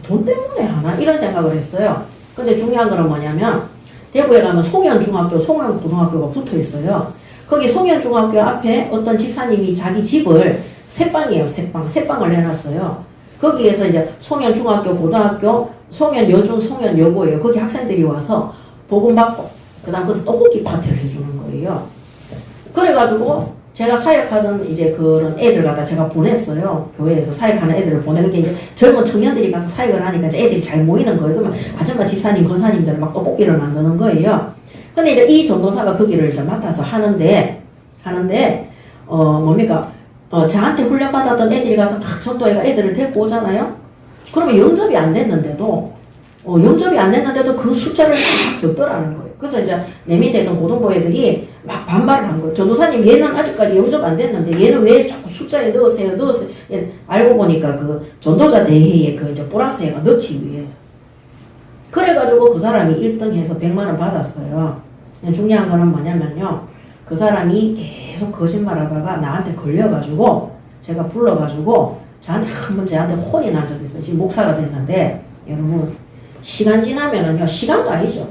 돈 때문에 하나? 이런 생각을 했어요. 근데 중요한 거는 뭐냐면 대구에 가면 송현중학교, 송현고등학교가 붙어 있어요. 거기 송현중학교 앞에 어떤 집사님이 자기 집을 새빵이에요. 새빵을 해놨어요. 거기에서 이제 송현중학교, 고등학교, 송현여중, 송현여고예요. 거기 학생들이 와서 복음받고 그 다음 거기서 떡볶이 파티를 해주는 거예요. 그래가지고 제가 사역하던 이제 그런 애들 갖다 제가 보냈어요. 교회에서 사역하는 애들을 보내는 이제 젊은 청년들이 가서 사역을 하니까 이제 애들이 잘 모이는 거예요. 그러면 아줌마 집사님, 권사님들은 막 떡볶이를 만드는 거예요. 근데 이제 이 전도사가 거기를 이제 맡아서 하는데, 저한테 훈련받았던 애들이 가서 막 전도회가 애들을 데리고 오잖아요? 그러면 영접이 안 됐는데도 그 숫자를 막 적더라는 거예요. 그래서 이제 내 밑에 있던 고등부 애들이 막 반발을 한 거예요. 전도사님, 얘는 아직까지 영접 안 됐는데 얘는 왜 자꾸 숫자에 넣으세요? 알고 보니까 그 전도자 대회에 그 이제 보라스회가 넣기 위해서. 그래가지고 그 사람이 1등 해서 100만 원 받았어요. 중요한 거는 뭐냐면요. 그 사람이 계속 거짓말 하다가 나한테 걸려가지고 제가 불러가지고 저한테 혼이 난 적이 있어요. 지금 목사가 됐는데 여러분 시간 지나면은요. 시간도 아니죠.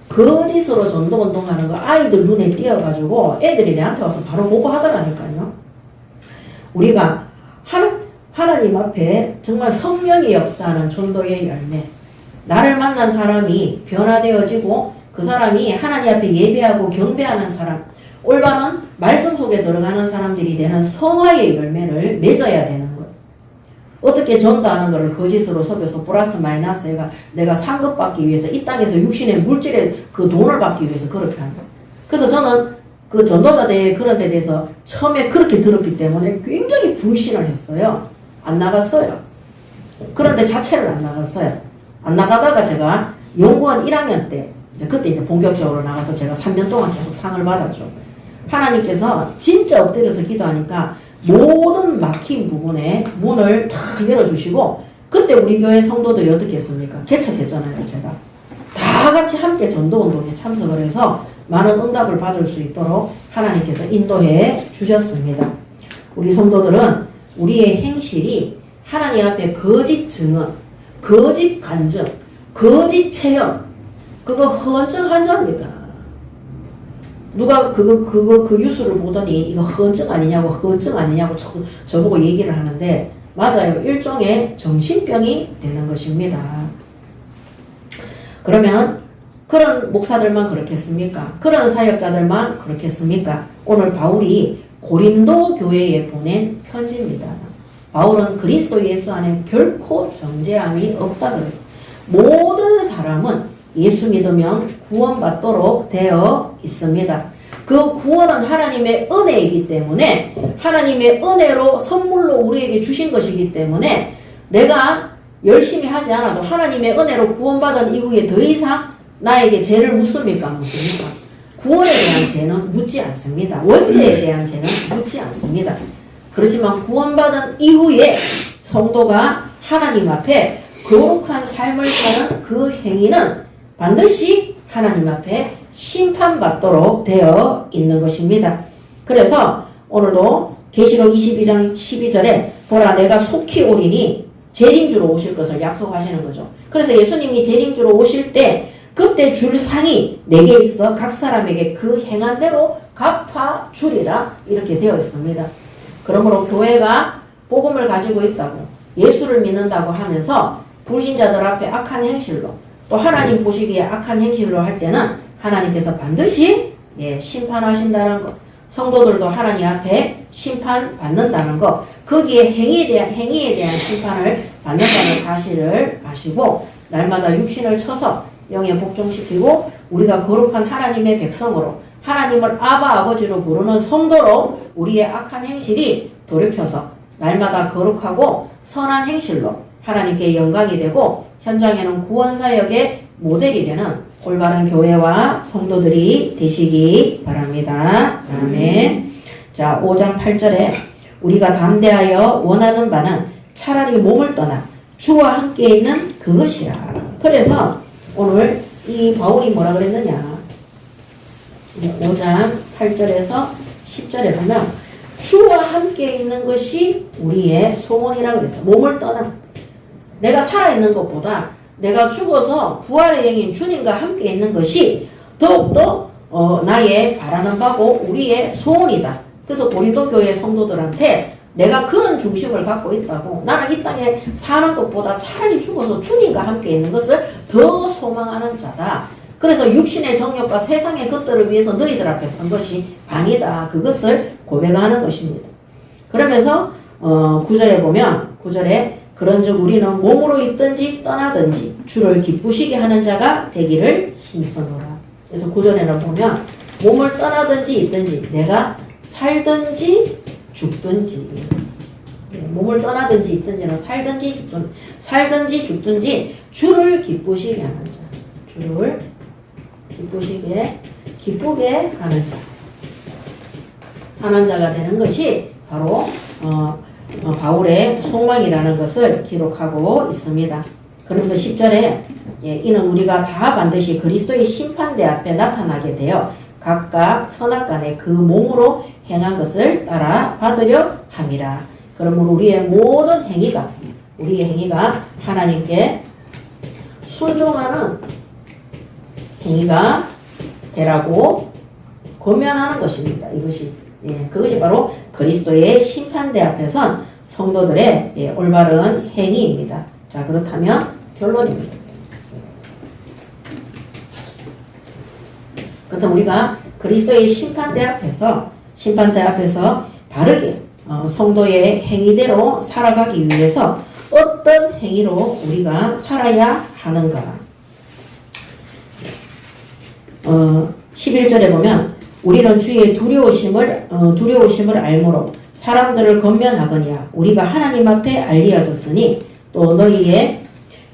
거짓으로 전도운동하는 거 아이들 눈에 띄어가지고 애들이 내한테 와서 바로 보고하더라니까요. 우리가 하나님 앞에 정말 성령의 역사하는 전도의 열매, 나를 만난 사람이 변화되어지고 그 사람이 하나님 앞에 예배하고 경배하는 사람, 올바른 말씀 속에 들어가는 사람들이 되는 성화의 열매를 맺어야 되는 거예요. 어떻게 전도하는 것을 거짓으로 속여서 플러스 마이너스 내가 상급 받기 위해서 이 땅에서 육신의 물질의 그 돈을 받기 위해서 그렇게 하는 거예요. 그래서 저는 그 전도자 대회 그런 데 대해서 처음에 그렇게 들었기 때문에 굉장히 불신을 했어요. 안 나갔어요. 그런데 자체를 안 나갔어요. 안 나가다가 제가 연구원 1학년 때 그때 이제 본격적으로 나가서 제가 3년 동안 계속 상을 받았죠. 하나님께서 진짜 엎드려서 기도하니까 모든 막힌 부분에 문을 다 열어주시고 그때 우리 교회 성도들이 어떻게 했습니까? 개척했잖아요. 제가 다 같이 함께 전도운동에 참석을 해서 많은 응답을 받을 수 있도록 하나님께서 인도해 주셨습니다. 우리 성도들은 우리의 행실이 하나님 앞에 거짓 증언, 거짓 간증, 거짓 체험, 그거 헌증 한자입니다. 누가 그 뉴스를 보더니 이거 헌증 아니냐고 저보고 얘기를 하는데 맞아요. 일종의 정신병이 되는 것입니다. 그러면 그런 목사들만 그렇겠습니까? 그런 사역자들만 그렇겠습니까? 오늘 바울이 고린도 교회에 보낸 편지입니다. 바울은 그리스도 예수 안에 결코 정죄함이 없다 그래서 모든 사람은 예수 믿으면 구원받도록 되어 있습니다. 그 구원은 하나님의 은혜이기 때문에 하나님의 은혜로 선물로 우리에게 주신 것이기 때문에 내가 열심히 하지 않아도 하나님의 은혜로 구원받은 이후에 더 이상 나에게 죄를 묻습니까? 묻습니까? 구원에 대한 죄는 묻지 않습니다. 원죄에 대한 죄는 묻지 않습니다. 그렇지만 구원받은 이후에 성도가 하나님 앞에 거룩한 삶을 사는 그 행위는 반드시 하나님 앞에 심판받도록 되어 있는 것입니다. 그래서 오늘도 계시록 22장 12절에 보라 내가 속히 오리니 재림주로 오실 것을 약속하시는 거죠. 그래서 예수님이 재림주로 오실 때 그때 줄 상이 내게 있어 각 사람에게 그 행한 대로 갚아주리라 이렇게 되어 있습니다. 그러므로 교회가 복음을 가지고 있다고 예수를 믿는다고 하면서 불신자들 앞에 악한 행실로 또 하나님 보시기에 악한 행실로 할 때는 하나님께서 반드시 심판하신다는 것, 성도들도 하나님 앞에 심판받는다는 것, 거기에 행위에 대한 심판을 받는다는 사실을 아시고 날마다 육신을 쳐서 영에 복종시키고 우리가 거룩한 하나님의 백성으로 하나님을 아바 아버지로 부르는 성도로 우리의 악한 행실이 돌이켜서 날마다 거룩하고 선한 행실로 하나님께 영광이 되고 현장에는 구원사역의 모델이 되는 올바른 교회와 성도들이 되시기 바랍니다. 아멘. 자, 5장 8절에 우리가 담대하여 원하는 바는 차라리 몸을 떠나 주와 함께 있는 그것이라. 그래서 오늘 이 바울이 뭐라 그랬느냐. 5장 8절에서 10절에 보면 주와 함께 있는 것이 우리의 소원이라고 그랬어요. 몸을 떠나 내가 살아있는 것보다 내가 죽어서 부활의 영인 주님과 함께 있는 것이 더욱더 나의 바라는 바고 우리의 소원이다. 그래서 고린도 교회 성도들한테 내가 그런 중심을 갖고 있다고, 나는 이 땅에 사는 것보다 차라리 죽어서 주님과 함께 있는 것을 더 소망하는 자다. 그래서 육신의 정욕과 세상의 것들을 위해서 너희들 앞에 선 것이 아니다. 그것을 고백하는 것입니다. 그러면서 9절에 보면 9절에 그런즉 우리는 몸으로 있든지 떠나든지 주를 기쁘시게 하는 자가 되기를 힘쓰노라. 그래서 9절에는 보면 몸을 떠나든지 있든지 내가 살든지 죽든지, 몸을 떠나든지 있든지는 살든지 죽든지 주를 기쁘시게 하는 자, 주를 기쁘게 하는 자가 되는 것이 바로 바울의 소망이라는 것을 기록하고 있습니다. 그러면서 10절에 이는 우리가 다 반드시 그리스도의 심판대 앞에 나타나게 되어 각각 선악간에 그 몸으로 행한 것을 따라 받으려 함이라. 그러므로 우리의 모든 행위가 하나님께 순종하는 행위가 되라고 권면하는 것입니다. 그것이 바로 그리스도의 심판대 앞에 선 성도들의 올바른 행위입니다. 자, 그렇다면 결론입니다. 그렇다면 우리가 그리스도의 심판대 앞에서 바르게 성도의 행위대로 살아가기 위해서 어떤 행위로 우리가 살아야 하는가? 11절에 보면 우리는 주의 두려우심을 알므로 사람들을 권면하거니와 우리가 하나님 앞에 알리어졌으니 또 너희의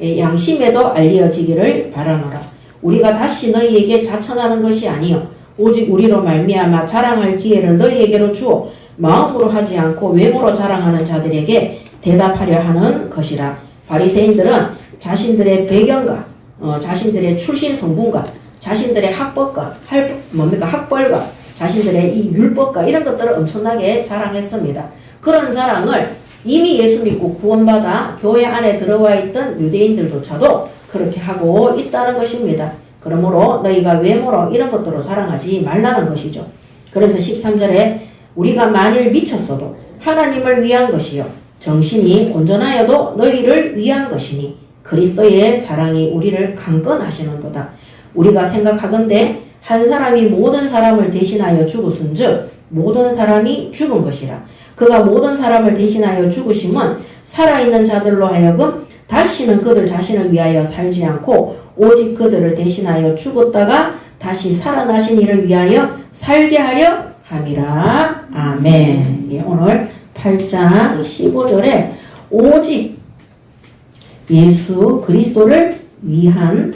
양심에도 알리어지기를 바라노라. 우리가 다시 너희에게 자천하는 것이 아니요 오직 우리로 말미암아 자랑할 기회를 너희에게로 주어 마음으로 하지 않고 외모로 자랑하는 자들에게 대답하려 하는 것이라. 바리새인들은 자신들의 배경과 자신들의 출신 성분과 자신들의 학벌과 자신들의 이 율법과 이런 것들을 엄청나게 자랑했습니다. 그런 자랑을 이미 예수 믿고 구원받아 교회 안에 들어와 있던 유대인들조차도 그렇게 하고 있다는 것입니다. 그러므로 너희가 외모로 이런 것들로 자랑하지 말라는 것이죠. 그러면서 13절에 우리가 만일 미쳤어도 하나님을 위한 것이요 정신이 온전하여도 너희를 위한 것이니 그리스도의 사랑이 우리를 강건하시는도다. 우리가 생각하건대 한 사람이 모든 사람을 대신하여 죽었은즉 모든 사람이 죽은 것이라. 그가 모든 사람을 대신하여 죽으심은 살아있는 자들로 하여금 다시는 그들 자신을 위하여 살지 않고 오직 그들을 대신하여 죽었다가 다시 살아나신 이를 위하여 살게 하려 함이라. 아멘. 오늘 8장 15절에 오직 예수 그리스도를 위한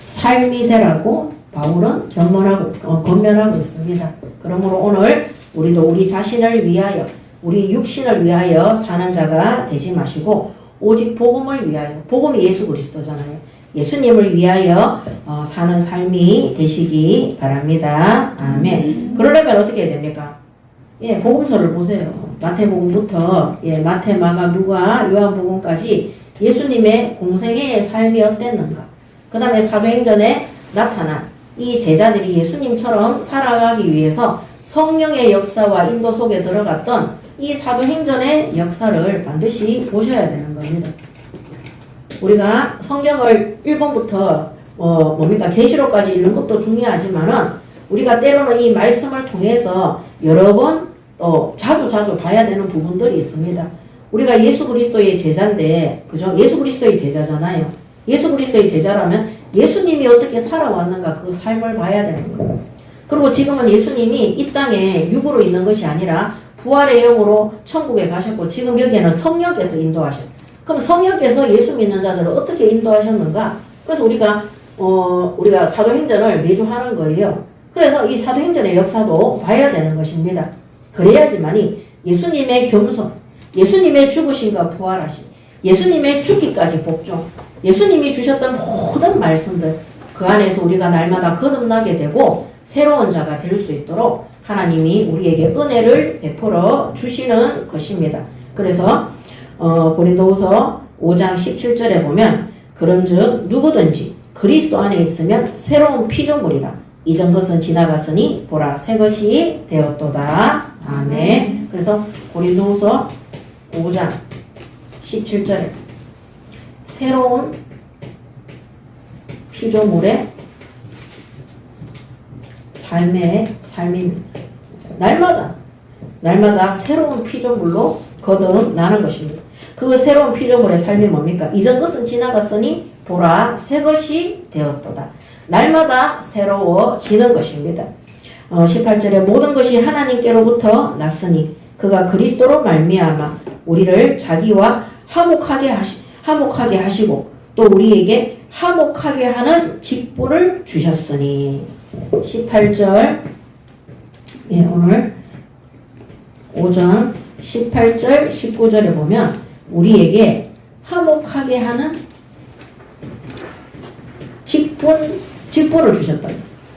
삶이 되라고 바울은 권면하고 있습니다. 그러므로 오늘 우리도 우리 자신을 위하여 우리 육신을 위하여 사는 자가 되지 마시고 오직 복음을 위하여, 복음이 예수 그리스도잖아요. 예수님을 위하여 사는 삶이 되시기 바랍니다. 아멘. 그러려면 어떻게 해야 됩니까? 복음서를 보세요. 마태복음부터 마태, 마가, 누가, 요한복음까지 예수님의 공생애의 삶이 어땠는가? 그 다음에 사도행전에 나타난 이 제자들이 예수님처럼 살아가기 위해서 성령의 역사와 인도 속에 들어갔던 이 사도행전의 역사를 반드시 보셔야 되는 겁니다. 우리가 성경을 1번부터 계시록까지 읽는 것도 중요하지만은 우리가 때로는 이 말씀을 통해서 여러 번 또 자주 봐야 되는 부분들이 있습니다. 우리가 예수 그리스도의 제자인데, 그죠? 예수 그리스도의 제자잖아요. 예수 그리스도의 제자라면 예수님이 어떻게 살아왔는가 그 삶을 봐야 되는 거예요. 그리고 지금은 예수님이 이 땅에 육으로 있는 것이 아니라 부활의 영으로 천국에 가셨고 지금 여기에는 성령께서 인도하셨어요. 그럼 성령께서 예수 믿는 자들을 어떻게 인도하셨는가? 그래서 우리가 사도행전을 매주 하는 거예요. 그래서 이 사도행전의 역사도 봐야 되는 것입니다. 그래야지만이 예수님의 겸손, 예수님의 죽으심과 부활하심, 예수님의 죽기까지 복종, 예수님이 주셨던 모든 말씀들 그 안에서 우리가 날마다 거듭나게 되고 새로운 자가 될 수 있도록 하나님이 우리에게 은혜를 베풀어 주시는 것입니다. 그래서 고린도후서 5장 17절에 보면 그런즉 누구든지 그리스도 안에 있으면 새로운 피조물이라 이전 것은 지나갔으니 보라 새 것이 되었도다. 아멘. 그래서 고린도후서 5장 17절에 새로운 피조물의 삶입니다. 날마다 새로운 피조물로 거듭나는 것입니다. 그 새로운 피조물의 삶이 뭡니까? 이전 것은 지나갔으니 보라 새 것이 되었도다. 날마다 새로워지는 것입니다. 18절에 모든 것이 하나님께로부터 났으니 그가 그리스도로 말미암아 우리를 자기와 화목하게 하시고 또 우리에게 화목하게 하는 직분을 주셨으니 18절 오늘 5장 18절 19절에 보면 우리에게 화목하게 하는 직분을 주셨다.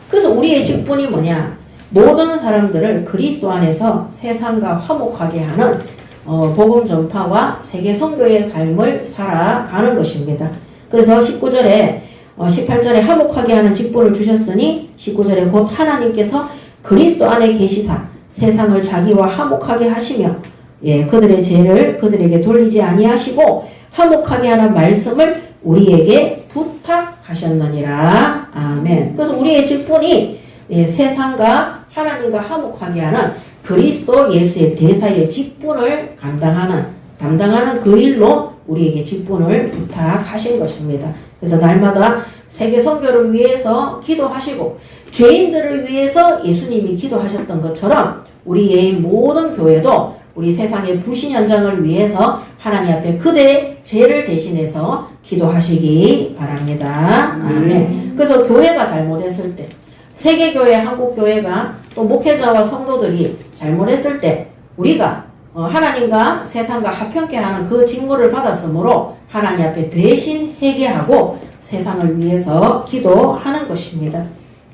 그래서 우리의 직분이 뭐냐? 모든 사람들을 그리스도 안에서 세상과 화목하게 하는 복음 전파와 세계 선교의 삶을 살아가는 것입니다. 그래서 18절에 화목하게 하는 직분을 주셨으니 19절에 곧 하나님께서 그리스도 안에 계시사 세상을 자기와 화목하게 하시며 그들의 죄를 그들에게 돌리지 아니하시고 화목하게 하는 말씀을 우리에게 부탁하셨느니라. 아멘. 그래서 우리의 직분이 세상과 하나님과 화목하게 하는 그리스도 예수의 대사의 직분을 담당하는 그 일로 우리에게 직분을 부탁하신 것입니다. 그래서 날마다 세계 선교를 위해서 기도하시고 죄인들을 위해서 예수님이 기도하셨던 것처럼 우리의 모든 교회도 우리 세상의 불신 현장을 위해서 하나님 앞에 그대의 죄를 대신해서 기도하시기 바랍니다. 아멘. 그래서 교회가 잘못했을 때, 세계교회, 한국교회가 또 목회자와 성도들이 잘못했을 때 우리가 하나님과 세상과 합평케 하는 그 직무를 받았으므로 하나님 앞에 대신 회개하고 세상을 위해서 기도하는 것입니다.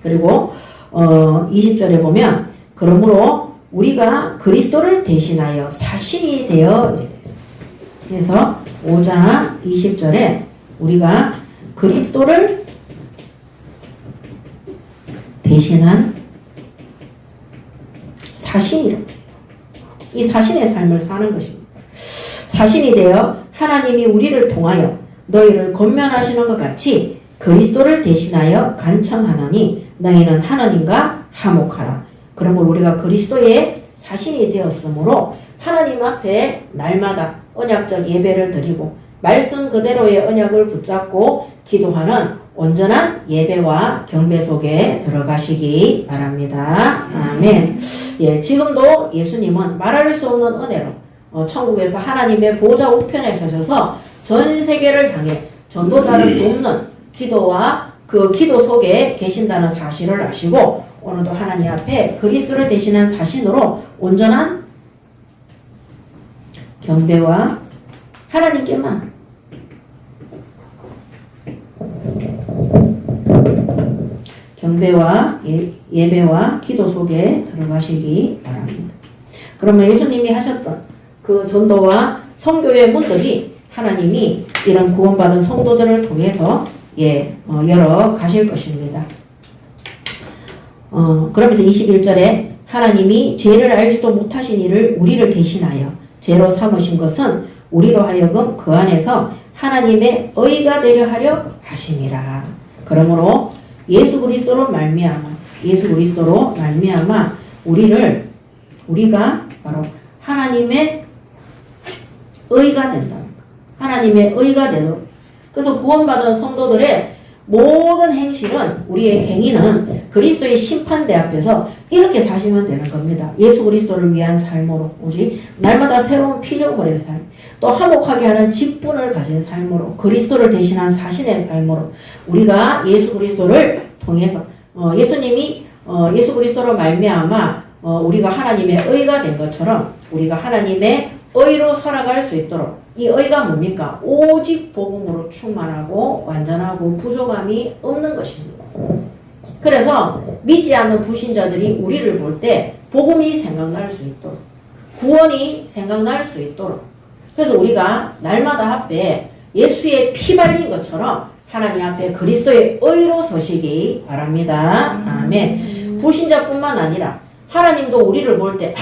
그리고 20절에 보면 그러므로 우리가 그리스도를 대신하여 사신이 되어 그래서 5장 20절에 우리가 그리스도를 대신한 사신이라고 해요. 이 사신의 삶을 사는 것입니다. 사신이 되어 하나님이 우리를 통하여 너희를 권면하시는 것 같이 그리스도를 대신하여 간청하노니 너희는 하나님과 화목하라. 그러므로 우리가 그리스도의 사신이 되었으므로 하나님 앞에 날마다 언약적 예배를 드리고 말씀 그대로의 언약을 붙잡고 기도하는 온전한 예배와 경배 속에 들어가시기 바랍니다. 아멘. 지금도 예수님은 말할 수 없는 은혜로 천국에서 하나님의 보좌 우편에 서셔서 전 세계를 향해 전도자를 돕는 기도와 그 기도 속에 계신다는 사실을 아시고 오늘도 하나님 앞에 그리스도를 대신한 사신으로 온전한 경배와 하나님께만 경배와 예배와 기도 속에 들어가시기 바랍니다. 그러면 예수님이 하셨던 그 전도와 선교의 문들이 하나님이 이런 구원받은 성도들을 통해서 열어 가실 것입니다. 그러면서 21절에 하나님이 죄를 알지도 못하신 이를 우리를 대신하여 죄로 삼으신 것은 우리로 하여금 그 안에서 하나님의 의가 되려 하려 하심이라. 그러므로 예수 그리스도로 말미암아 우리가 바로 하나님의 의가 된다. 하나님의 의가 되도록. 그래서 구원받은 성도들의 모든 행실은 우리의 행위는 그리스도의 심판대 앞에서 이렇게 사시면 되는 겁니다. 예수 그리스도를 위한 삶으로 오직 날마다 새로운 피조물의 삶, 또 화목하게 하는 직분을 가진 삶으로 그리스도를 대신한 사신의 삶으로 우리가 예수 그리스도를 통해서 예수님이 예수 그리스도로 말미암아 우리가 하나님의 의가 된 것처럼 우리가 하나님의 의로 살아갈 수 있도록 이 의가 뭡니까? 오직 복음으로 충만하고 완전하고 부족함이 없는 것입니다. 그래서 믿지 않는 불신자들이 우리를 볼 때 복음이 생각날 수 있도록, 구원이 생각날 수 있도록. 그래서 우리가 날마다 앞에 예수의 피 발린 것처럼 하나님 앞에 그리스도의 의로 서시기 바랍니다. 아멘. 불신자뿐만 아니라 하나님도 우리를 볼 때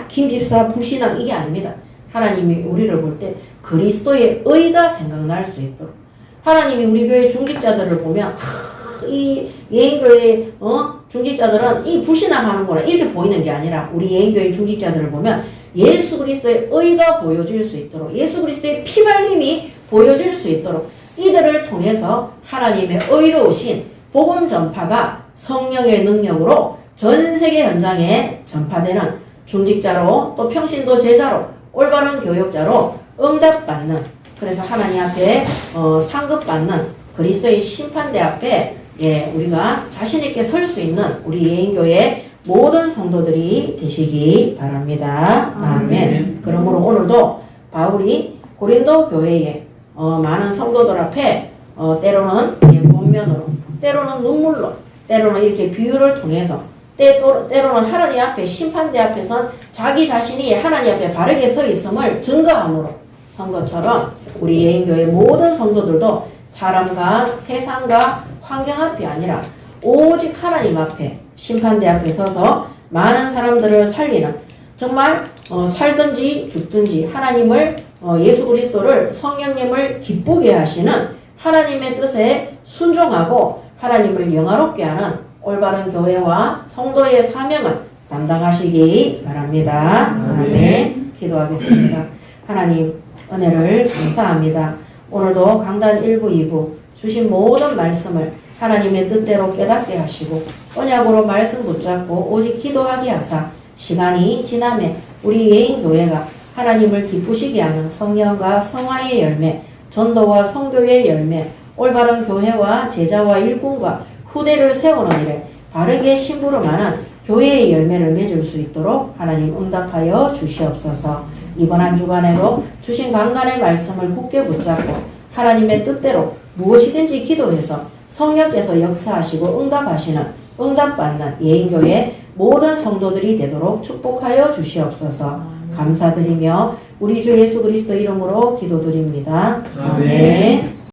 김 집사 불신앙 이게 아닙니다. 하나님이 우리를 볼 때 그리스도의 의가 생각날 수 있도록, 하나님이 우리 교회 중직자들을 보면 이 예인교회 중직자들은 이 불신앙하는구나 이렇게 보이는 게 아니라, 우리 예인교회 중직자들을 보면 예수 그리스도의 의가 보여질 수 있도록, 예수 그리스도의 피발림이 보여질 수 있도록 이들을 통해서 하나님의 의로우신 복음 전파가 성령의 능력으로 전 세계 현장에 전파되는 중직자로, 또 평신도 제자로, 올바른 교역자로 응답받는, 그래서 하나님 앞에 상급받는 그리스도의 심판대 앞에 우리가 자신있게 설 수 있는 우리 예인교회 모든 성도들이 되시기 바랍니다. 아멘. 그러므로 오늘도 바울이 고린도 교회에 많은 성도들 앞에 때로는 본면으로, 때로는 눈물로, 때로는 이렇게 비유를 통해서, 때로는 하나님 앞에 심판대 앞에선 자기 자신이 하나님 앞에 바르게 서 있음을 증거함으로 선 것처럼, 우리 예인교회 모든 성도들도 사람과 세상과 환경 앞이 아니라 오직 하나님 앞에 심판대 앞에 서서 많은 사람들을 살리는, 정말 살든지 죽든지 하나님을 예수 그리스도를, 성령님을 기쁘게 하시는 하나님의 뜻에 순종하고 하나님을 영화롭게 하는 올바른 교회와 성도의 사명을 담당하시기 바랍니다. 아멘. 기도하겠습니다. 하나님 은혜를 감사합니다. 오늘도 강단 1부 2부 주신 모든 말씀을 하나님의 뜻대로 깨닫게 하시고 언약으로 말씀 붙잡고 오직 기도하게 하사, 시간이 지나면 우리 예인교회가 하나님을 기쁘시게 하는 성령과 성화의 열매, 전도와 성교의 열매, 올바른 교회와 제자와 일꾼과 후대를 세우는 일에 바르게 심부름하는 교회의 열매를 맺을 수 있도록 하나님 응답하여 주시옵소서. 이번 한 주간에도 주신 강단의 말씀을 굳게 붙잡고 하나님의 뜻대로 무엇이든지 기도해서 성령께서 역사하시고 응답하시는, 응답받는 예인교회 모든 성도들이 되도록 축복하여 주시옵소서. 감사드리며 우리 주 예수 그리스도 이름으로 기도드립니다. 아멘.